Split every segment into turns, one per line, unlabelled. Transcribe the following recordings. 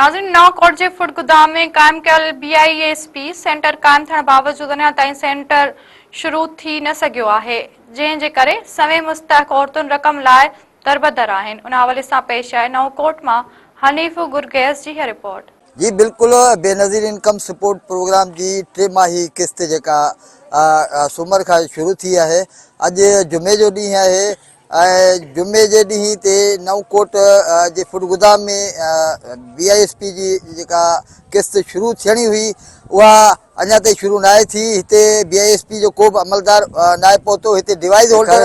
नाज़रीन, नौकोट जे फूड गोदाम में कायम कयल BISP सेंटर कायम थियण बावजूद अञा ताईं सेंटर शुरू थी न सघियो आहे, जंहिं जे करे सवें मुस्तहक औरतुनि रक़म लाइ दरबदर आहिनि। उन हवाले सां पेश आहे नौकोट मां हनीफ गुरगैस जी रिपोर्ट।
जी बिल्कुल, बेनज़ीर इनकम सपोर्ट प्रोग्राम जी टिमाही किस्त जेका सूमर का शुरू थी है। अज जुमे जो ॾींहुं है। जुमे जे ॾींहुं ते नवकोट जे फूड गोदाम में BISP जी जेका किस्त शुरू थियणी हुई उहा अञा ताईं शुरू नाहे थी। हिते BISP जो को बि अमलदार नाहे पहुतो। हिते डिवाइस होल्डर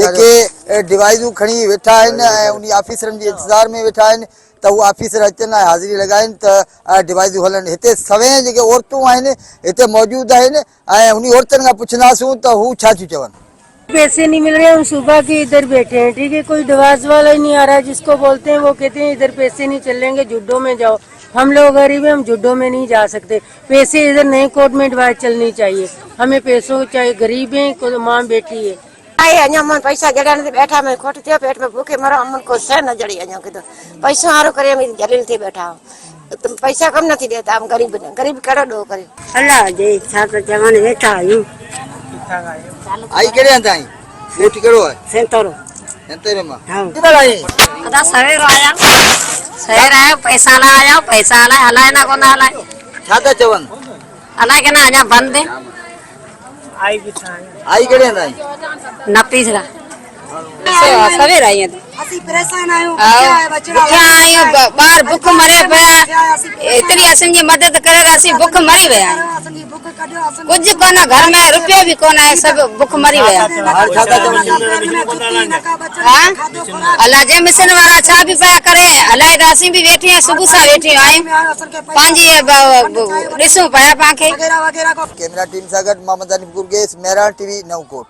जेके डिवाइसूं खणी वेठा आहिनि ऐं उन ऑफिसरनि जे इंतज़ार में वेठा आहिनि त उहे ऑफिसर अचनि ऐं हाज़िरी लॻाइनि त डिवाइसूं हलनि। हिते सवें जेके औरतूं आहिनि हिते मौजूदु आहिनि ऐं उन औरतुनि खां पुछंदासूं त हू छा थियूं चवनि।
पैसे नहीं मिल रहे, हम सुबह के इधर बैठे हैं। ठीक है, कोई डिवाइस वाला ही नहीं आ रहा है। जिसको बोलते हैं वो कहते हैं इधर पैसे नहीं चलेंगे, जुड्डो में जाओ। हम लोग गरीब हैं, हम जुड्डो में नहीं जा सकते। पैसे इधर नए कोर्ट में डिवाइस चलनी चाहिए। हमें पैसों चाहिए, गरीब है, कोई माँ बेटी है।
अञा मन पैसा जड़ा बैठा मैं खोट थियो पेट में भूखे मरो अमन को सह न जड़ी अञा किधर पैसा हारो करे मैं जलील थी बैठा तुम पैसा कम नहीं देता। हम गरीब ने गरीब करो दो करे अल्लाह जे छा तो जवान बैठा आयु
आई केड़े अंदाई रोटी केड़ो है
सेंतरो
मां।
हां
किधर आई
अदा सवेर आया पैसा ला हलाए ना कोना हलाए
छा ता चवन
हलाए के ना अञा बंद है।
आई केड़े अंदाई
न पीसरा सवेर आई
ਅਸੀਂ परेशान आयो
बुखिया आयो बाहर भूख मरे पया इतनी असन जी मदद करे असी भूख मरी वया कुछ कोना घर में रुपया भी कोना है सब भूख मरी वया। हां अल्लाह जे मिशन वाला छा भी पया करे हलाए असी भी वेठी है सुबह सा वेठी आए पांजी दिसू पया पाके।
कैमरा टीम सां गॾु मोहम्मद हनीफ गुरगेस, मेहरान TV, नवकोट।